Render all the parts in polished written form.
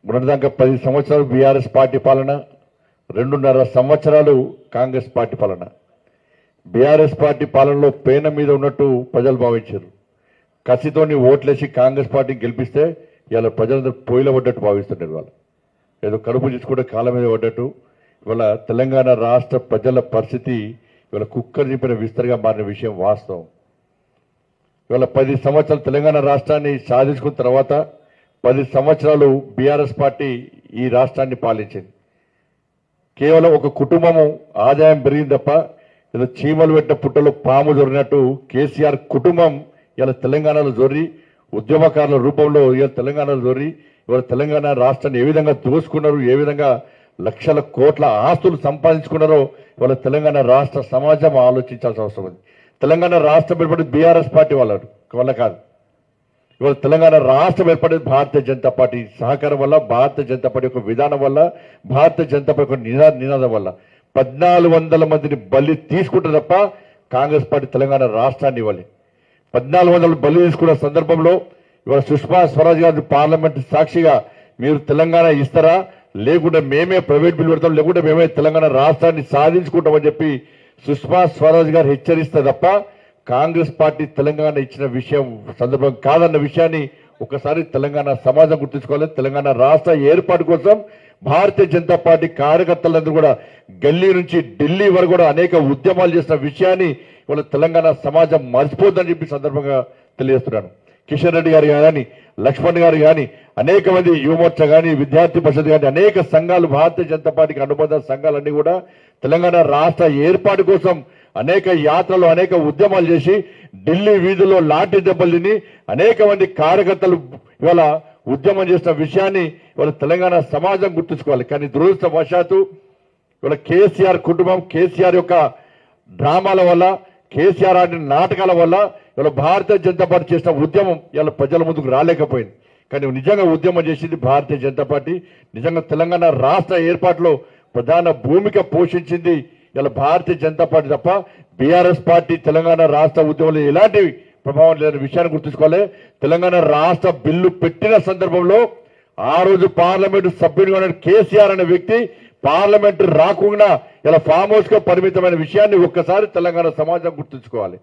మొన్నటిదాకా 10 సంవత్సరాలు BRS party పాలన, 2.5 సంవత్సరాలు కాంగ్రెస్ పార్టీ పాలన. బీఆర్ఎస్ పార్టీ పాలనలో పేన మీద ఉన్నట్టు ప్రజలు భావించారు. కసితోని ఓట్లేసి కాంగ్రెస్ పార్టీని గెలిపిస్తే ఇవాళ ప్రజలందరూ పొయ్యిలో పడ్డట్టు భావిస్తున్నారు. వాళ్ళు ఏదో కడుపు తీసుకుంటే కాళ్ళ మీద పడ్డట్టు. ఇవాళ తెలంగాణ రాష్ట్ర ప్రజల పరిస్థితి ఇవాళ కుక్కర్ చెప్పిన విస్తరగా మారిన విషయం వాస్తవం. ఇవాళ 10 సంవత్సరాలు తెలంగాణ రాష్ట్రాన్ని సాధించుకున్న తర్వాత 10 సంవత్సరాలు బీఆర్ఎస్ పార్టీ ఈ రాష్ట్రాన్ని పాలించింది. కేవలం ఒక కుటుంబము ఆదాయం పెరిగింది తప్ప ఏదో చీమలు పెట్టిన పుట్టలో పాము జొరినట్టు కేసీఆర్ కుటుంబం ఇలా తెలంగాణలో జొర్రి ఉద్యమకారుల రూపంలో ఇలా తెలంగాణలో జొర్రి ఇవాళ తెలంగాణ రాష్ట్రాన్ని ఏ విధంగా దోసుకున్నారు, ఏ విధంగా లక్షల కోట్ల ఆస్తులు సంపాదించుకున్నారో ఇవాళ తెలంగాణ రాష్ట్ర సమాజం ఆలోచించాల్సిన అవసరం ఉంది. తెలంగాణ రాష్ట్రం ఏర్పడింది బీఆర్ఎస్ పార్టీ వల్ల కాదు. ఇవాళ తెలంగాణ రాష్ట్రం ఏర్పడేది భారతీయ జనతా పార్టీ సహకారం వల్ల, భారతీయ జనతా పార్టీ యొక్క విధానం వల్ల, భారతీయ జనతా పార్టీ యొక్క నినాదం వల్ల. 1400 మందిని బలి తీసుకుంటే తప్ప కాంగ్రెస్ పార్టీ తెలంగాణ రాష్ట్రాన్ని ఇవ్వాలి. 1400 బలి తీసుకున్న సందర్భంలో ఇవాళ సుష్మా స్వరాజ్ గారి పార్లమెంట్ సాక్షిగా మీరు తెలంగాణ ఇస్తారా, లేకుంటే మేమే ప్రైవేట్ బిల్ పెడతాం, లేకుంటే మేమే తెలంగాణ రాష్ట్రాన్ని సాధించుకుంటామని చెప్పి సుష్మా స్వరాజ్ గారు హెచ్చరిస్తే తప్ప కాంగ్రెస్ పార్టీ తెలంగాణ ఇచ్చిన విషయం సందర్భం కాదన్న విషయాన్ని ఒకసారి తెలంగాణ సమాజం గుర్తుంచుకోవాలి. తెలంగాణ రాష్ట్ర ఏర్పాటు కోసం భారతీయ జనతా పార్టీ కార్యకర్తలందరూ కూడా గల్లీ నుంచి ఢిల్లీ వరకు కూడా అనేక ఉద్యమాలు చేసిన విషయాన్ని ఇవాళ తెలంగాణ సమాజం మర్చిపోద్దని చెప్పి సందర్భంగా తెలియజేస్తున్నాను. కిషన్ రెడ్డి గారు కానీ, లక్ష్మణ్ గారు కానీ, అనేక మంది యువమోర్చా కానీ, విద్యార్థి పరిషత్ కానీ, అనేక సంఘాలు, భారతీయ జనతా పార్టీకి అనుబంధ సంఘాలన్నీ కూడా తెలంగాణ రాష్ట్ర ఏర్పాటు కోసం అనేక యాత్రలు, అనేక ఉద్యమాలు చేసి ఢిల్లీ వీధుల్లో లాఠీ దెబ్బలు తిని అనేక మంది కార్యకర్తలు ఇవాళ ఉద్యమం చేసిన విషయాన్ని ఇవాళ తెలంగాణ సమాజం గుర్తుంచుకోవాలి. కానీ దురదృష్టవశాత్తు ఇవాళ కేసీఆర్ కుటుంబం, కేసీఆర్ యొక్క డ్రామాల వల్ల, కేసీఆర్ ఆడిన నాటకాల వల్ల ఇవాళ భారతీయ జనతా పార్టీ చేసిన ఉద్యమం ఇవాళ ప్రజల ముందుకు రాలేకపోయింది. కానీ నిజంగా ఉద్యమం చేసింది భారతీయ జనతా పార్టీ. నిజంగా తెలంగాణ రాష్ట్ర ఏర్పాటులో ప్రధాన భూమిక పోషించింది ఇలా భారతీయ జనతా పార్టీ తప్ప బీఆర్ఎస్ పార్టీ తెలంగాణ రాష్ట్ర ఉద్యమంలో ఎలాంటి ప్రభావం లేని విషయాన్ని గుర్తుంచుకోవాలి. తెలంగాణ రాష్ట్ర బిల్లు పెట్టిన సందర్భంలో ఆ రోజు పార్లమెంటు సభ్యుడిగా ఉన్న కేసీఆర్ అనే వ్యక్తి పార్లమెంటు రాకుండా ఇలా ఫామ్ హౌస్ గా పరిమితమైన విషయాన్ని ఒక్కసారి తెలంగాణ సమాజం గుర్తుంచుకోవాలి.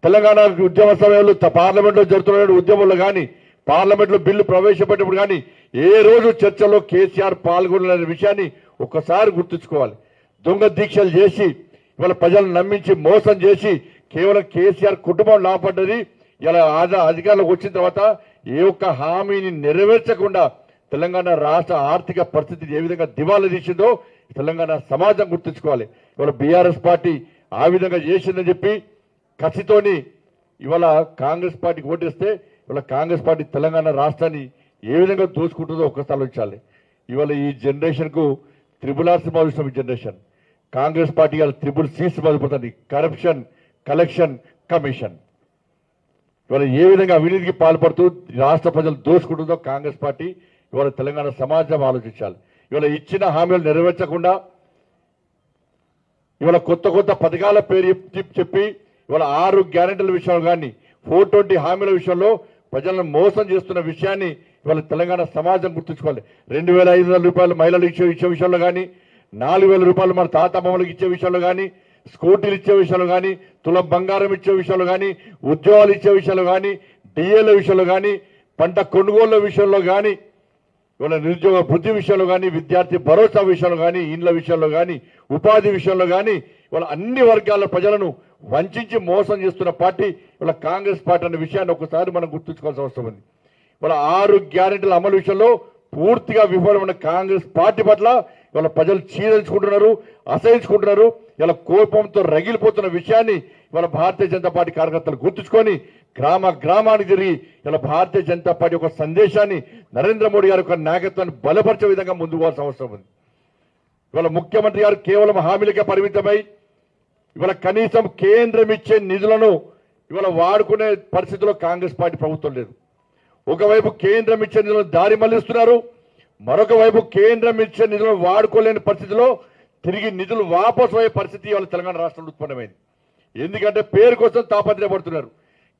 తెలంగాణ ఉద్యమ సమయంలో పార్లమెంట్లో జరుగుతున్న ఉద్యమంలో కానీ, పార్లమెంట్లో బిల్లు ప్రవేశపెట్టినప్పుడు కానీ ఏ రోజు చర్చలో కేసీఆర్ పాల్గొనలేని విషయాన్ని ఒక్కసారి గుర్తుంచుకోవాలి. దొంగ దీక్షలు చేసి ఇవాళ ప్రజలను నమ్మించి మోసం చేసి కేవలం కేసీఆర్ కుటుంబం లాభపడ్డది. ఇలా అధికారంలోకి వచ్చిన తర్వాత ఏ ఒక్క హామీని నెరవేర్చకుండా తెలంగాణ రాష్ట్ర ఆర్థిక పరిస్థితి ఏ విధంగా దివాలా తీసిందో తెలంగాణ సమాజం గుర్తుంచుకోవాలి. ఇవాళ బీఆర్ఎస్ పార్టీ ఆ విధంగా చేసిందని చెప్పి కసితోని ఇవాళ కాంగ్రెస్ పార్టీకి ఓటేస్తే ఇవాళ కాంగ్రెస్ పార్టీ తెలంగాణ రాష్ట్రాన్ని ఏ విధంగా దోచుకుంటుందో ఒక్కసారి ఆలోచించాలి. ఇవాళ ఈ జనరేషన్ కు త్రిబుల్ సినిమా చూసిన generation, Congress party triple Cs మొదలుపోతుంది. కరప్షన్, కలెక్షన్, కమిషన్ ఇవాళ ఏ విధంగా అవినీతికి పాల్పడుతూ రాష్ట్ర ప్రజలు దోచుకుంటుందో కాంగ్రెస్ పార్టీ ఇవాళ తెలంగాణ సమాజం ఆలోచించాలి. ఇవాళ ఇచ్చిన హామీలు నెరవేర్చకుండా ఇవాళ కొత్త కొత్త పథకాల పేరు చెప్పి ఇవాళ 6 గ్యారెంటీల విషయంలో కానీ 420 హామీల విషయంలో ప్రజలను మోసం చేస్తున్న విషయాన్ని ఇవాళ తెలంగాణ సమాజం గుర్తుంచుకోవాలి. 2500 రూపాయలు మహిళలు ఇచ్చే విషయంలో కానీ, 4000 రూపాయలు మన తాతమ్మలకు ఇచ్చే విషయంలో కానీ, స్కూటీలు ఇచ్చే విషయంలో కానీ, తులం బంగారం ఇచ్చే విషయంలో కానీ, ఉద్యోగాలు ఇచ్చే విషయంలో కానీ, డిఏల విషయంలో కానీ, పంట కొనుగోళ్ల విషయంలో కానీ, ఇవాళ నిరుద్యోగ వృద్ధి విషయంలో కానీ, విద్యార్థి భరోసా విషయంలో కానీ, ఇండ్ల విషయంలో కానీ, ఉపాధి విషయంలో కానీ ఇవాళ అన్ని వర్గాల ప్రజలను వంచి మోసం చేస్తున్న పార్టీ ఇవాళ కాంగ్రెస్ పార్టీ అనే విషయాన్ని ఒకసారి మనం గుర్తుంచుకోవాల్సిన అవసరం ఉంది. ఇవాళ 6 గ్యారెంటీల అమలు విషయంలో పూర్తిగా విఫలమైన కాంగ్రెస్ పార్టీ పట్ల ఇవాళ ప్రజలు చీదరించుకుంటున్నారు, అసహించుకుంటున్నారు. ఇలా కోపంతో రగిలిపోతున్న విషయాన్ని ఇవాళ భారతీయ జనతా పార్టీ కార్యకర్తలు గుర్తుంచుకొని గ్రామానికి తిరిగి ఇలా భారతీయ జనతా పార్టీ యొక్క సందేశాన్ని, నరేంద్ర మోడీ గారి యొక్క నాయకత్వాన్ని బలపరిచే విధంగా ముందుకు పోవాల్సిన అవసరం ఉంది. ఇవాళ ముఖ్యమంత్రి గారు కేవలం హామీలకే పరిమితమై ఇవాళ కనీసం కేంద్రం ఇచ్చే నిధులను ఇవాళ వాడుకునే పరిస్థితిలో కాంగ్రెస్ పార్టీ ప్రభుత్వం లేదు. ఒకవైపు కేంద్రం ఇచ్చే నిధులను దారి మళ్లిస్తున్నారు, మరొక వైపు కేంద్రం ఇచ్చే నిధులను వాడుకోలేని పరిస్థితిలో తిరిగి నిధులు వాపసు అయ్యే పరిస్థితి ఇవాళ తెలంగాణ రాష్ట్రంలో ఉత్పన్నమైంది. ఎందుకంటే పేరు కోసం తాపత్రయపడుతున్నారు.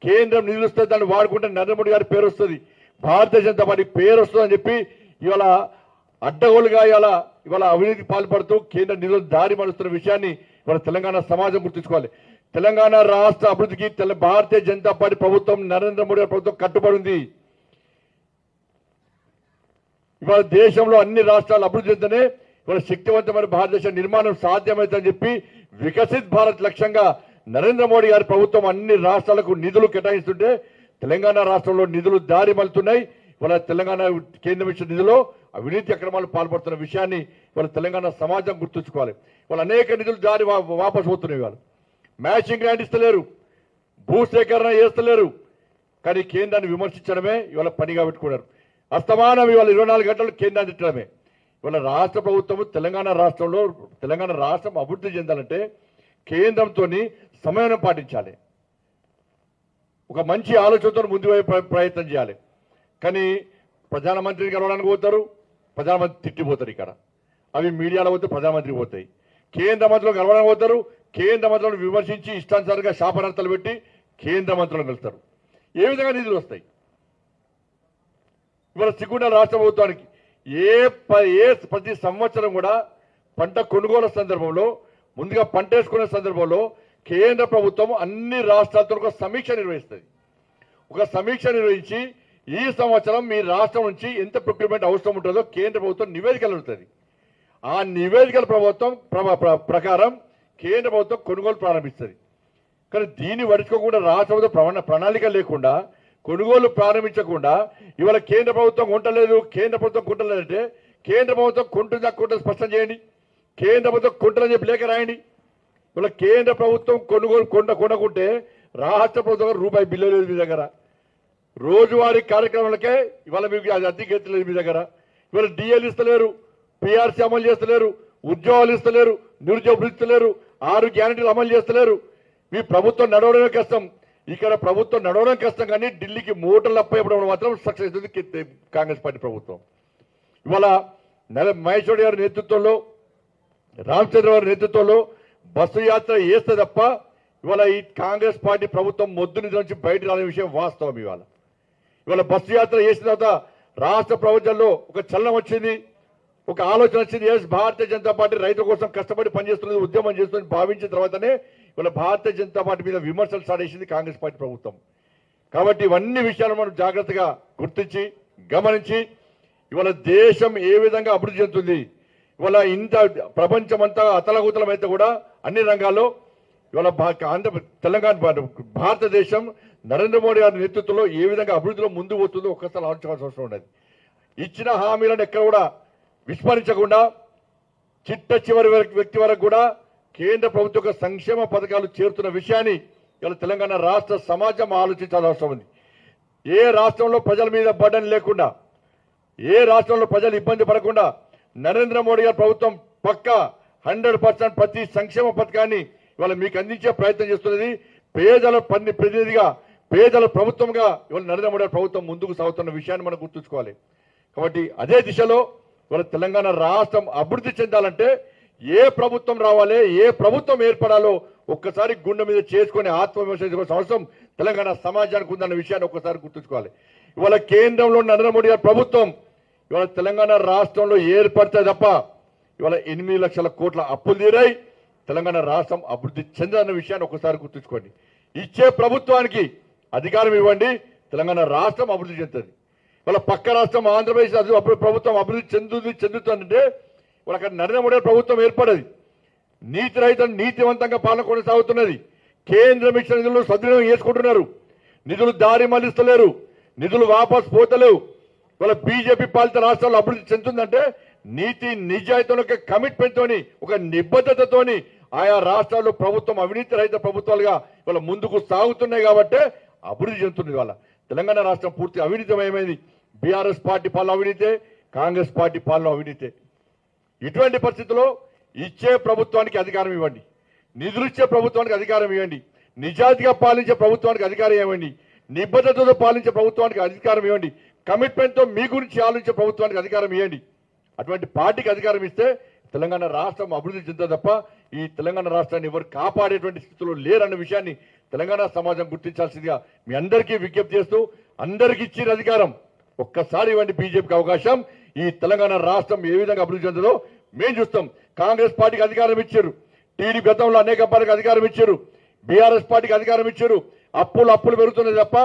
కేంద్రం నిధులు వస్తే దాన్ని వాడుకుంటే నరేంద్ర మోడీ గారి పేరు వస్తుంది, భారతీయ జనతా పార్టీ పేరు వస్తుందని చెప్పి ఇవాళ అడ్డగోలుగా ఇవాళ అవినీతికి పాల్పడుతూ కేంద్ర నిధులు దారి మలుస్తున్న విషయాన్ని ఇవాళ తెలంగాణ సమాజం గుర్తుంచుకోవాలి. తెలంగాణ రాష్ట్ర అభివృద్ధికి భారతీయ జనతా పార్టీ ప్రభుత్వం, నరేంద్ర మోడీ ప్రభుత్వం కట్టుబడి ఉంది. ఇవాళ దేశంలో అన్ని రాష్ట్రాలు అభివృద్ధి చెందనే ఇవాళ శక్తివంతమైన భారతదేశ నిర్మాణం సాధ్యమవుతుందని చెప్పి వికసిత్ భారత్ లక్ష్యంగా నరేంద్ర మోడీ గారి ప్రభుత్వం అన్ని రాష్ట్రాలకు నిధులు కేటాయిస్తుంటే తెలంగాణ రాష్ట్రంలో నిధులు దారి మలుతున్నాయి. ఇవాళ తెలంగాణ కేంద్రం ఇచ్చిన నిధులో అవినీతి అక్రమాలు పాల్పడుతున్న విషయాన్ని ఇవాళ తెలంగాణ సమాజం గుర్తుంచుకోవాలి. ఇవాళ అనేక నిధులు దారి వాపసు పోతున్నాయి. ఇవాళ మ్యాచింగ్ గ్రాంట్ ఇస్తలేరు, భూసేకరణ చేస్తలేరు, కానీ కేంద్రాన్ని విమర్శించడమే ఇవాళ పనిగా పెట్టుకున్నారు. అస్తమానం ఇవాళ 24 గంటలు కేంద్రాన్ని తిట్టడమే. ఇవాళ రాష్ట్ర ప్రభుత్వం తెలంగాణ రాష్ట్రం అభివృద్ధి చెందాలంటే కేంద్రంతో సమన్వయం పాటించాలి, ఒక మంచి ఆలోచనతో ముందు ప్రయత్నం చేయాలి. కానీ ప్రధానమంత్రిని కలవడానికి పోతారు, ప్రధానమంత్రి తిట్టిపోతారు. ఇక్కడ అవి మీడియాలో పోతే ప్రధానమంత్రికి పోతాయి. కేంద్ర మంత్రులు కలవడానికి పోతారు, కేంద్ర మంత్రులను విమర్శించి ఇష్టానుసారంగా శాపనార్థాలు పెట్టి కేంద్ర మంత్రులను కలుస్తారు. ఏ విధంగా నిధులు వస్తాయి? ఇవాళ సిగ్గుండ రాష్ట్ర ప్రభుత్వానికి ప్రతి సంవత్సరం కూడా పంట కొనుగోలు సందర్భంలో, ముందుగా పంట వేసుకునే సందర్భంలో కేంద్ర ప్రభుత్వం అన్ని రాష్ట్రాలతో ఒక సమీక్ష నిర్వహిస్తుంది. ఒక సమీక్ష నిర్వహించి ఈ సంవత్సరం మీ రాష్ట్రం నుంచి ఎంత ప్రొక్యూర్మెంట్ అవసరం ఉంటుందో కేంద్ర ప్రభుత్వం నివేదికలు ఉంటుంది. ఆ నివేదికల ప్రకారం కేంద్ర ప్రభుత్వం కొనుగోలు ప్రారంభిస్తుంది. కానీ దీన్ని పట్టించుకోకుండా రాష్ట్ర ప్రభుత్వం ప్రణాళిక లేకుండా, కొనుగోలు ప్రారంభించకుండా ఇవాళ కేంద్ర ప్రభుత్వం కొంటలేదు, కేంద్ర ప్రభుత్వం కొంటలేదంటే కేంద్ర ప్రభుత్వం కొంటుందా కొంటుంది స్పష్టం చేయండి. కేంద్ర ప్రభుత్వం కొంటలని చెప్పి లేఖ రాయండి. ఇవాళ కేంద్ర ప్రభుత్వం కొనుగోలు కొనకుంటే రాష్ట్ర ప్రభుత్వం రూపాయి బిల్లు లేదు మీ దగ్గర. రోజువారీ కార్యక్రమాలకే ఇవాళ మీకు అది అద్దెకెత్తలేదు మీ దగ్గర. ఇవాళ డిఎల్ ఇస్తలేరు, పిఆర్సీ అమలు చేస్తలేరు, ఉద్యోగాలు ఇస్తలేరు, నిరుద్యోగ ఇస్తలేరు, 6 గ్యారెంటీలు అమలు చేస్తలేరు. మీ ప్రభుత్వం నడవడమే కష్టం. ఇక్కడ ప్రభుత్వం నడవడం కష్టం, కానీ ఢిల్లీకి మూటలు అప్పయ్యడం మాత్రం సక్సెస్ అవుతుంది కాంగ్రెస్ పార్టీ ప్రభుత్వం. ఇవాళ మహేశ్వరి గారి నేతృత్వంలో, రామచంద్ర గారి నేతృత్వంలో బస్సు యాత్ర చేస్తే తప్ప ఇవాళ ఈ కాంగ్రెస్ పార్టీ ప్రభుత్వం మొద్దు నిధుల నుంచి బయట రాని విషయం వాస్తవం. ఇవాళ బస్సు యాత్ర చేసిన తర్వాత రాష్ట్ర ప్రభుత్వంలో ఒక చలనం వచ్చింది, ఒక ఆలోచన వచ్చింది. భారతీయ జనతా పార్టీ రైతుల కోసం కష్టపడి పనిచేస్తున్నది, ఉద్యమం చేస్తుంది భావించిన తర్వాతనే ఇవాళ భారతీయ జనతా పార్టీ మీద విమర్శలు స్టార్ట్ చేసింది కాంగ్రెస్ పార్టీ ప్రభుత్వం. కాబట్టి ఇవన్నీ విషయాలు మనం జాగ్రత్తగా గుర్తించి గమనించి ఇవాళ దేశం ఏ విధంగా అభివృద్ధి చెందుతుంది, ఇవాళ ఇంత ప్రపంచమంతా అతలకుతలమైతే కూడా అన్ని రంగాల్లో ఇవాళ తెలంగాణ భారతదేశం నరేంద్ర మోడీ గారి నేతృత్వంలో ఏ విధంగా అభివృద్ధిలో ముందు పోతుందో ఒక్కసారి ఆలోచించాల్సిన అవసరం ఉండదు. ఇచ్చిన హామీలను ఎక్కడ కూడా విస్మరించకుండా చిట్ట చివరి వ్యక్తి వరకు కూడా కేంద్ర ప్రభుత్వ యొక్క సంక్షేమ పథకాలు చేరుతున్న విషయాన్ని ఇలా తెలంగాణ రాష్ట్ర సమాజం ఆలోచించాల్సిన అవసరం ఉంది. ఏ రాష్ట్రంలో ప్రజల మీద బర్డన్ లేకుండా, ఏ రాష్ట్రంలో ప్రజలు ఇబ్బంది పడకుండా నరేంద్ర మోడీ గారి ప్రభుత్వం పక్కా 100% ప్రతి సంక్షేమ పథకాన్ని ఇవాళ మీకు అందించే ప్రయత్నం చేస్తున్నది. పేదల ప్రతినిధిగా, పేదల ప్రభుత్వంగా ఇవాళ నరేంద్ర మోడీ ప్రభుత్వం ముందుకు సాగుతున్న విషయాన్ని మనం గుర్తుంచుకోవాలి. కాబట్టి అదే దిశలో ఇవాళ తెలంగాణ రాష్ట్రం అభివృద్ధి చెందాలంటే ఏ ప్రభుత్వం రావాలి, ఏ ప్రభుత్వం ఏర్పడాలో ఒక్కసారి గుండె మీద చేసుకుని ఆత్మవిమర్శ చేసుకోవాల్సిన అవసరం తెలంగాణ సమాజానికి ఉందన్న విషయాన్ని ఒక్కసారి గుర్తుంచుకోవాలి. ఇవాళ కేంద్రంలో నరేంద్ర మోడీ గారి ప్రభుత్వం ఇవాళ తెలంగాణ రాష్ట్రంలో ఏర్పడితే తప్ప ఇవాళ 8 లక్షల కోట్ల అప్పులు తీరాయి. తెలంగాణ రాష్ట్రం అభివృద్ధి చెందన్న విషయాన్ని ఒకసారి గుర్తుంచుకోండి. ఇచ్చే ప్రభుత్వానికి అధికారం ఇవ్వండి, తెలంగాణ రాష్ట్రం అభివృద్ధి చెందుతుంది. వాళ్ళ పక్క రాష్ట్రం ఆంధ్రప్రదేశ్ ప్రభుత్వం అభివృద్ధి చెందుతుందంటే వాళ్ళ అక్కడ నరేంద్ర మోడీ ప్రభుత్వం ఏర్పడది. నీతి రహిత నీతివంతంగా పాలన కొనసాగుతున్నది. కేంద్రం ఇచ్చిన నిధులు సద్వినియోగం చేసుకుంటున్నారు, నిధులు దారి మళ్లిస్తలేరు, నిధులు వాపసు పోతలేవు. వాళ్ళ బీజేపీ పాలిత రాష్ట్రాల్లో అభివృద్ధి చెందుతుందంటే నీతి నిజాయితీతో, కమిట్మెంట్ తోని, ఒక నిబద్ధతతోని ఆయా రాష్ట్రాల్లో ప్రభుత్వం అవినీతి రహిత ప్రభుత్వాలుగా వాళ్ళ ముందుకు సాగుతున్నాయి కాబట్టి అభివృద్ధి చెందుతుంది. వాళ్ళ తెలంగాణ రాష్ట్రం పూర్తి అవినీతిమయమైంది. బీఆర్ఎస్ పార్టీ పాలన అవినీతే, కాంగ్రెస్ పార్టీ పాలన అవినీతే. ఇటువంటి పరిస్థితుల్లో ఇచ్చే ప్రభుత్వానికి అధికారం ఇవ్వండి, నిధులు ఇచ్చే ప్రభుత్వానికి అధికారం ఇవ్వండి, నిజాయితీగా పాలించే ప్రభుత్వానికి అధికారం ఇవ్వండి, నిబద్ధతతో పాలించే ప్రభుత్వానికి అధికారం ఇవ్వండి, కమిట్మెంట్తో మీ గురించి ఆలోచించే ప్రభుత్వానికి అధికారం ఇవ్వండి. అటువంటి పార్టీకి అధికారం ఇస్తే తెలంగాణ రాష్ట్రం అభివృద్ధి చెందుతుంది తప్ప ఈ తెలంగాణ రాష్ట్రాన్ని ఎవరు కాపాడేటువంటి స్థితిలో లేరన్న విషయాన్ని తెలంగాణ సమాజం గుర్తించాల్సిందిగా మీ అందరికీ విజ్ఞప్తి చేస్తూ, అందరికీ ఇచ్చిన అధికారం ఒక్కసారి ఇవ్వండి బీజేపీకి అవకాశం. ఈ తెలంగాణ రాష్ట్రం ఏ విధంగా అభివృద్ధి చెందుతుందో మేము చూస్తాం. కాంగ్రెస్ పార్టీకి అధికారం ఇచ్చారు, టీడీ గతంలో అనేక పార్టీకి అధికారం ఇచ్చారు, బీఆర్ఎస్ పార్టీకి అధికారం ఇచ్చారు. అప్పులు పెరుగుతున్నాయి తప్ప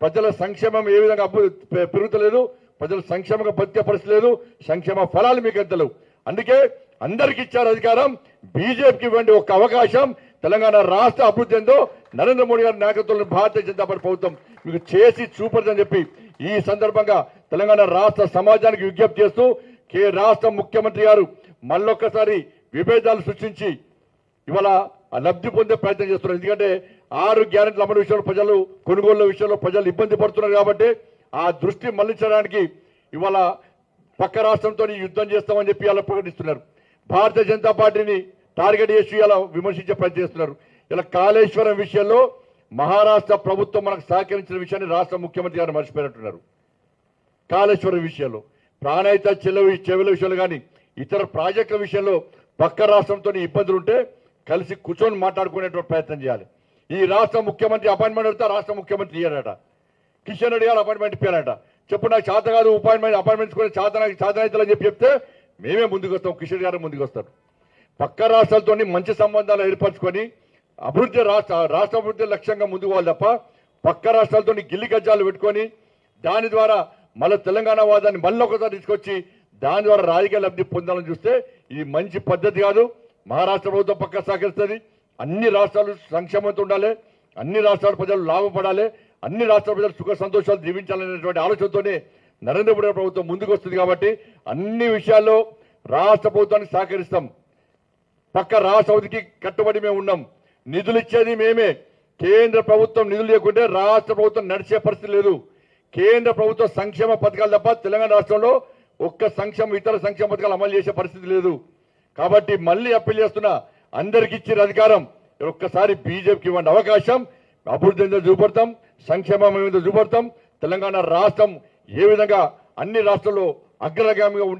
ప్రజల సంక్షేమం ఏ విధంగా పెరుగుతలేదు, ప్రజల సంక్షేమంగా బతికే పరిస్థితి లేదు, సంక్షేమ ఫలాలు మీకు ఎంతలేవు. అందుకే అందరికి ఇచ్చారు అధికారం, బీజేపీకి ఇవ్వండి ఒక అవకాశం. తెలంగాణ రాష్ట్ర అభివృద్ధి ఎందో నరేంద్ర మోడీ గారి నాయకత్వంలో భారతీయ జనతా పార్టీ ప్రభుత్వం మీకు చేసి చూపదని చెప్పి ఈ సందర్భంగా తెలంగాణ రాష్ట్ర సమాజానికి విజ్ఞప్తి చేస్తూ రాష్ట్ర ముఖ్యమంత్రి గారు మళ్ళొక్కసారి విభేదాలు సృష్టించి ఇవాళ లబ్ధి పొందే ప్రయత్నం చేస్తున్నారు. ఎందుకంటే 6 గ్యారెంటీల అమలు విషయంలో ప్రజలు, కొనుగోళ్ల విషయంలో ప్రజలు ఇబ్బంది పడుతున్నారు కాబట్టి ఆ దృష్టి మళ్లించడానికి ఇవాళ పక్క రాష్ట్రంతో యుద్ధం చేస్తామని చెప్పి ఇలా ప్రకటిస్తున్నారు. భారతీయ జనతా పార్టీని టార్గెట్ చేసి ఇలా విమర్శించే ప్రయత్నం చేస్తున్నారు. ఇలా కాళేశ్వరం విషయంలో మహారాష్ట్ర ప్రభుత్వం మనకు సహకరించిన విషయాన్ని రాష్ట్ర ముఖ్యమంత్రి గారు మర్చిపోయినట్టున్నారు. కాళేశ్వరం విషయంలో, ప్రాణహిత చెవుల విషయంలో కానీ ఇతర ప్రాజెక్టుల విషయంలో పక్క రాష్ట్రంతో ఇబ్బందులు ఉంటే కలిసి కూర్చొని మాట్లాడుకునేటువంటి ప్రయత్నం చేయాలి. ఈ రాష్ట్ర ముఖ్యమంత్రి అపాయింట్మెంట్ అడిగితే రాష్ట్ర ముఖ్యమంత్రి ఇయ్యారట, కిషన్ రెడ్డి గారు అపాయింట్మెంట్ ఇప్పారట. చెప్పు నాకు చేత కాదు అపాయింట్మెంట్స్ కూడా చేతనైతలని చెప్తే మేమే ముందుకు వస్తాం, కిషన్ గారు ముందుకు వస్తారు. పక్క రాష్ట్రాలతో మంచి సంబంధాలు ఏర్పరచుకొని అభివృద్ధి రాష్ట్ర అభివృద్ధి లక్ష్యంగా ముందుకు పోవాలి తప్ప పక్క రాష్ట్రాలతో గిల్లి గజ్జాలు పెట్టుకొని దాని ద్వారా మళ్ళీ తెలంగాణ వాదాన్ని మళ్ళీ ఒకసారి తీసుకొచ్చి దాని ద్వారా రాజకీయ లబ్ధి పొందాలని చూస్తే ఇది మంచి పద్ధతి కాదు. మహారాష్ట్ర ప్రభుత్వం పక్క సహకరిస్తుంది. అన్ని రాష్ట్రాలు సంక్షేమంతో ఉండాలి, అన్ని రాష్ట్రాల ప్రజలు లాభపడాలి, అన్ని రాష్ట్రాల ప్రజలు సుఖ సంతోషాలు జీవించాలనేటువంటి ఆలోచనతోనే నరేంద్ర మోడీ ప్రభుత్వం ముందుకు వస్తుంది. కాబట్టి అన్ని విషయాల్లో రాష్ట్ర ప్రభుత్వానికి సహకరిస్తాం. పక్క రాష్ట్ర అభివృద్ధికి కట్టుబడి మేము ఉన్నాం. నిధులు ఇచ్చేది మేమే. కేంద్ర ప్రభుత్వం నిధులు లేకుంటే రాష్ట్ర ప్రభుత్వం నడిచే పరిస్థితి లేదు. కేంద్ర ప్రభుత్వ సంక్షేమ పథకాలు తప్ప తెలంగాణ రాష్ట్రంలో ఇతర సంక్షేమ పథకాలు అమలు చేసే పరిస్థితి లేదు. కాబట్టి మళ్ళీ అప్పీల్ చేస్తున్నా, అందరికి ఇచ్చిన అధికారం ఒక్కసారి బీజేపీకి ఇవ్వండి అవకాశం. అభివృద్ధి మీద చూపడతాం, సంక్షేమం మీద చూపడతాం. తెలంగాణ రాష్ట్రం ఏ విధంగా అన్ని రాష్ట్రాల్లో అగ్రగామిగా ఉండే